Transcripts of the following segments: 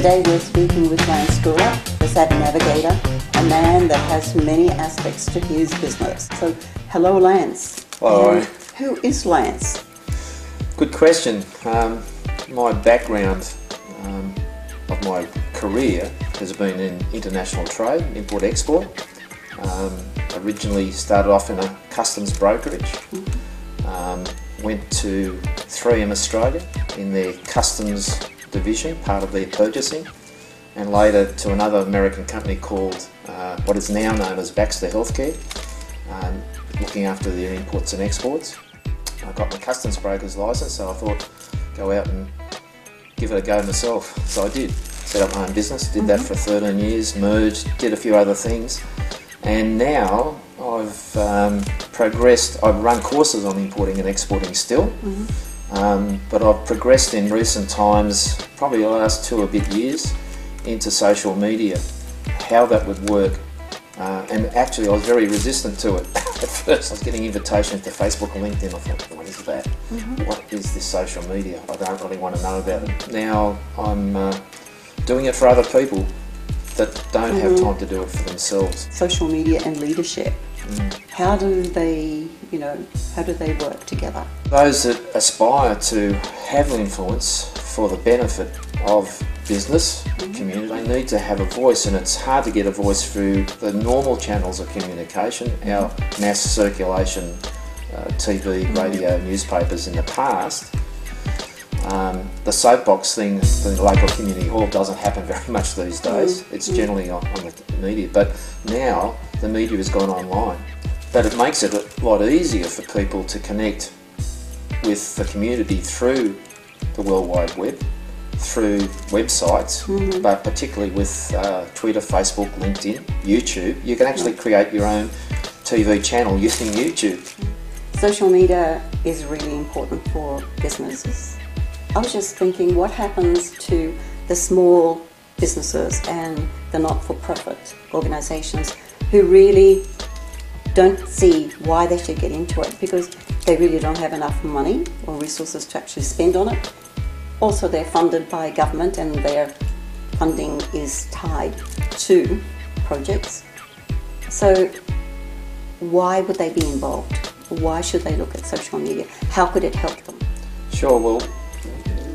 Today we're speaking with Scoular, the Savvy Navigator, a man that has many aspects to his business. So, hello Lance. Hello. Who is Lance? Good question. My background of my career has been in international trade, import-export. Originally started off in a customs brokerage. Went to 3M Australia in their customs division, part of their purchasing, and later to another American company called what is now known as Baxter Healthcare, looking after their imports and exports. I got my customs broker's license, so I thought go out and give it a go myself. So I did. Set up my own business, did that for 13 years, merged, did a few other things, and now I've progressed. I've run courses on importing and exporting still, but I've progressed in recent times, probably the last 2 a bit years, into social media, how that would work. And actually I was very resistant to it. At first I was getting invitations to Facebook and LinkedIn. I thought, what is that? What is this social media? I don't really want to know about it. Now I'm doing it for other people that don't have time to do it for themselves. Social media and leadership. How do they, how do they work together? Those that aspire to have influence for the benefit of business, community, they need to have a voice, and it's hard to get a voice through the normal channels of communication, our mass circulation, TV, radio, newspapers in the past. The soapbox thing in the local community hall doesn't happen very much these days. It's generally on the media, but now the media has gone online. But it makes it a lot easier for people to connect with the community through the World Wide Web, through websites, but particularly with Twitter, Facebook, LinkedIn, YouTube. You can actually create your own TV channel using YouTube. Social media is really important for businesses. I was just thinking, what happens to the small businesses and the not-for-profit organisations who really don't see why they should get into it because they really don't have enough money or resources to actually spend on it. Also, they're funded by government and their funding is tied to projects. So why would they be involved? Why should they look at social media? How could it help them? Sure, well,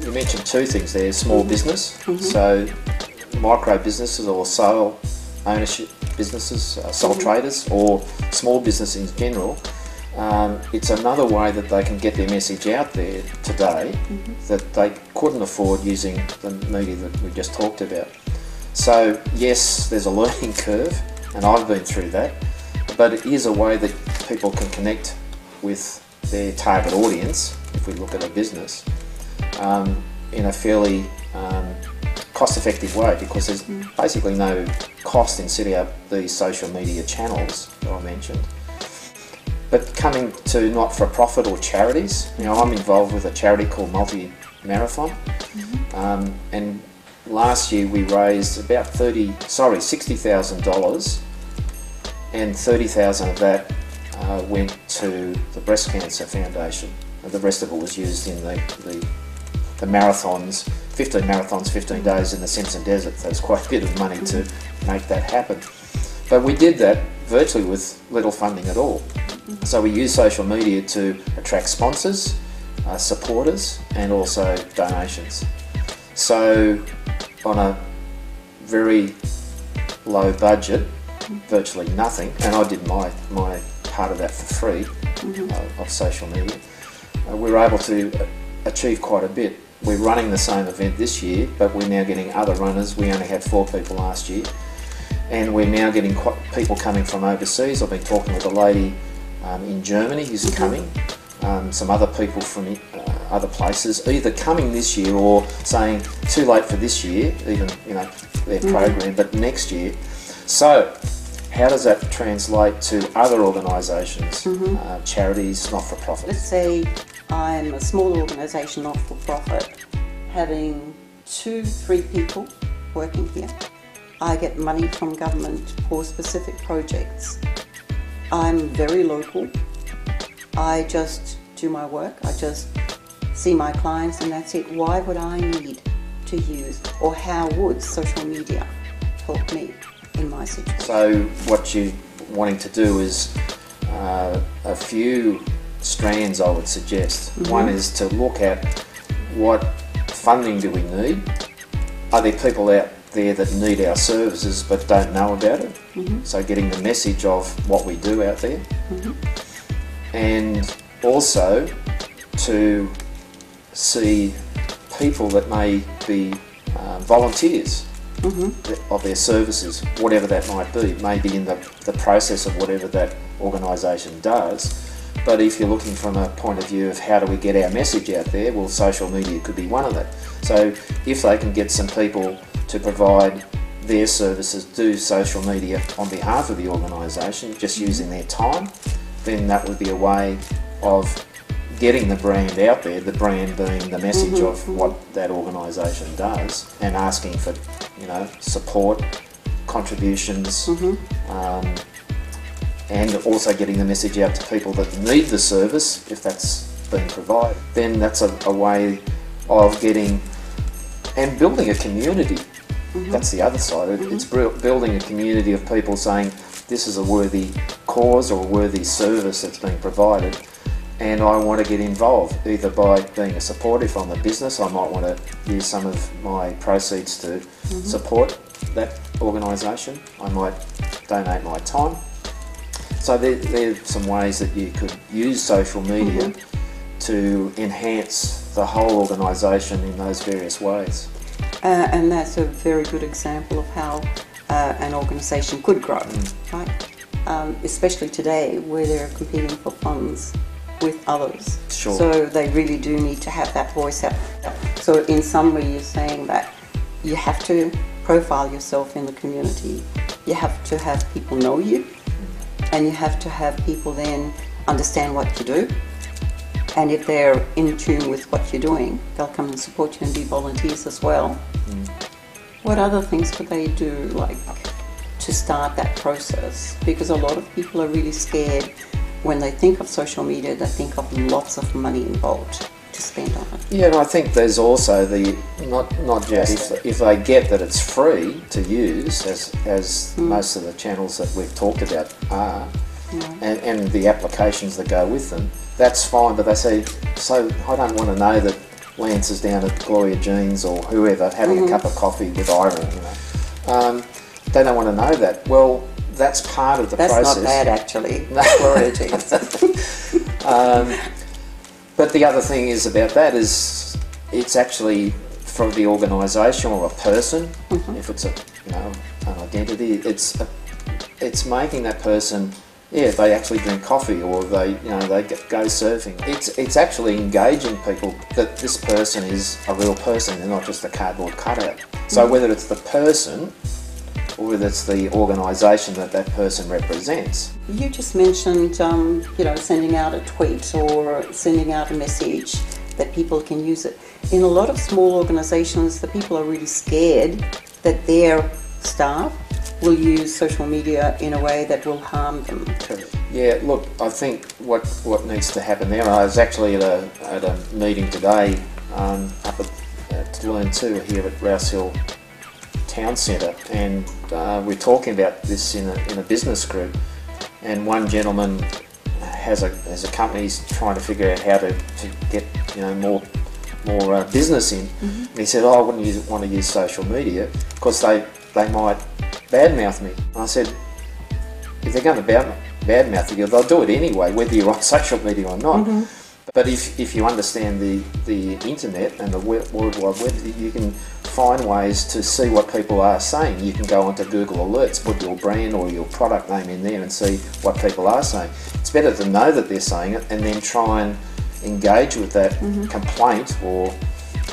you mentioned 2 things there, small business, so micro businesses or sole ownership businesses, sole traders or small businesses in general. It's another way that they can get their message out there today that they couldn't afford using the media that we just talked about. So yes, there's a learning curve, and I've been through that, but it is a way that people can connect with their target audience, if we look at a business, in a fairly cost-effective way, because there's basically no cost in setting up these social media channels that I mentioned. But coming to not-for-profit or charities, I'm involved with a charity called Marathon, and last year we raised about $60,000, and $30,000 of that went to the Breast Cancer Foundation, and the rest of it was used in the marathons, 15 marathons, 15 days in the Simpson Desert. So it's quite a bit of money to make that happen. But we did that virtually with little funding at all. So we use social media to attract sponsors, supporters, and also donations. So on a very low budget, virtually nothing, and I did my part of that for free, of social media, we were able to achieve quite a bit. We're running the same event this year, but we're now getting other runners. We only had 4 people last year, and we're now getting people coming from overseas. I've been talking with a lady in Germany who's coming, some other people from other places, either coming this year or saying too late for this year, even their program, but next year. So how does that translate to other organisations, charities, not-for-profit? Let's say I'm a small organisation, not-for-profit, having 2-3 people working here. I get money from government for specific projects. I'm very local. I just do my work. I just see my clients and that's it. Why would I need to use, or how would social media help me in my situation? So what you're wanting to do is a few strands, I would suggest. One is to look at what funding do we need. Are there people out there that need our services but don't know about it? So getting the message of what we do out there. And also to see people that may be volunteers of their services, whatever that might be. Maybe in the process of whatever that organisation does. But if you're looking from a point of view of how do we get our message out there, well, social media could be one of that. So if they can get some people to provide their services, do social media on behalf of the organisation, just using their time, then that would be a way of getting the brand out there, the brand being the message of what that organisation does, and asking for, support, contributions, and also getting the message out to people that need the service, if that's being provided. Then that's a way of getting and building a community. That's the other side. It's building a community of people saying this is a worthy cause or a worthy service that's being provided, and I want to get involved, either by being a supporter. If I'm a business, I might want to use some of my proceeds to support that organisation. I might donate my time. So there are some ways that you could use social media to enhance the whole organisation in those various ways. And that's a very good example of how an organisation could grow, right? Especially today, where they're competing for funds with others. Sure. So they really do need to have that voice out. So in summary, you're saying that you have to profile yourself in the community. You have to have people know you, and you have to have people then understand what you do. And if they're in tune with what you're doing, they'll come and support you and be volunteers as well. What other things could they do, like, to start that process? Because a lot of people are really scared when they think of social media. They think of lots of money involved to spend on it. Yeah, and I think there's also the not just if they get that it's free to use, as most of the channels that we've talked about are, and the applications that go with them. That's fine, but they say, so I don't want to know that Lance is down at Gloria Jean's or whoever having a cup of coffee with Irene. They don't want to know that. Well, that's part of the process. That's not bad, actually. Gloria Jean's. But the other thing is about that is it's actually from the organisation or a person. If it's an identity, it's making that person. Yeah, they actually drink coffee, or they go surfing. It's actually engaging people that this person is a real person. They're not just a cardboard cutout. So whether it's the person or whether it's the organisation that person represents. You just mentioned, sending out a tweet or sending out a message that people can use it. In a lot of small organisations, the people are really scared that their staff will use social media in a way that will harm them. Yeah, look, I think what needs to happen there, I was actually at a meeting today up at Learn 2 here at Rouse Hill Town Centre, and we're talking about this in a business group, and one gentleman has a company, he's trying to figure out how to get more business in. And he said, I wouldn't want to use social media because they might badmouth me. And I said, if they're going to badmouth you, they'll do it anyway, whether you're on social media or not. But if you understand the internet and the World Wide Web, you can find ways to see what people are saying. You can go onto Google Alerts, put your brand or your product name in there and see what people are saying. It's better to know that they're saying it and then try and engage with that complaint or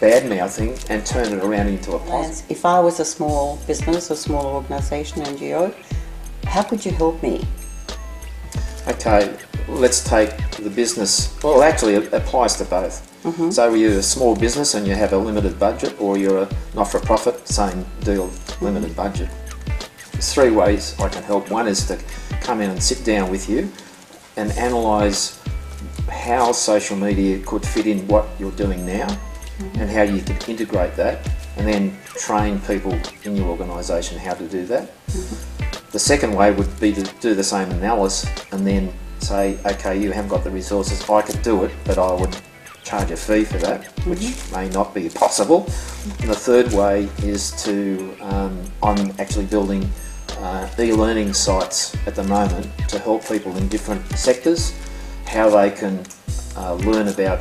bad-mouthing and turn it around into a positive. If I was a small business, a small organisation, NGO, how could you help me? Okay, let's take the business. Well, actually, it applies to both. So you're a small business and you have a limited budget, or you're a not-for-profit, same deal, limited budget. There's three ways I can help. One is to come in and sit down with you and analyse how social media could fit in what you're doing now and how you could integrate that and then train people in your organisation how to do that. The second way would be to do the same analysis and then say, okay, you haven't got the resources, I could do it, but I would charge a fee for that, which may not be possible. And the third way is to, I'm actually building e-learning sites at the moment to help people in different sectors, how they can learn about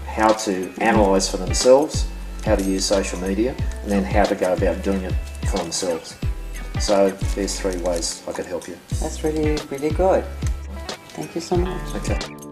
how to analyse for themselves, how to use social media, and then how to go about doing it for themselves. So there's 3 ways I could help you. That's really, really good. Thank you so much. Okay.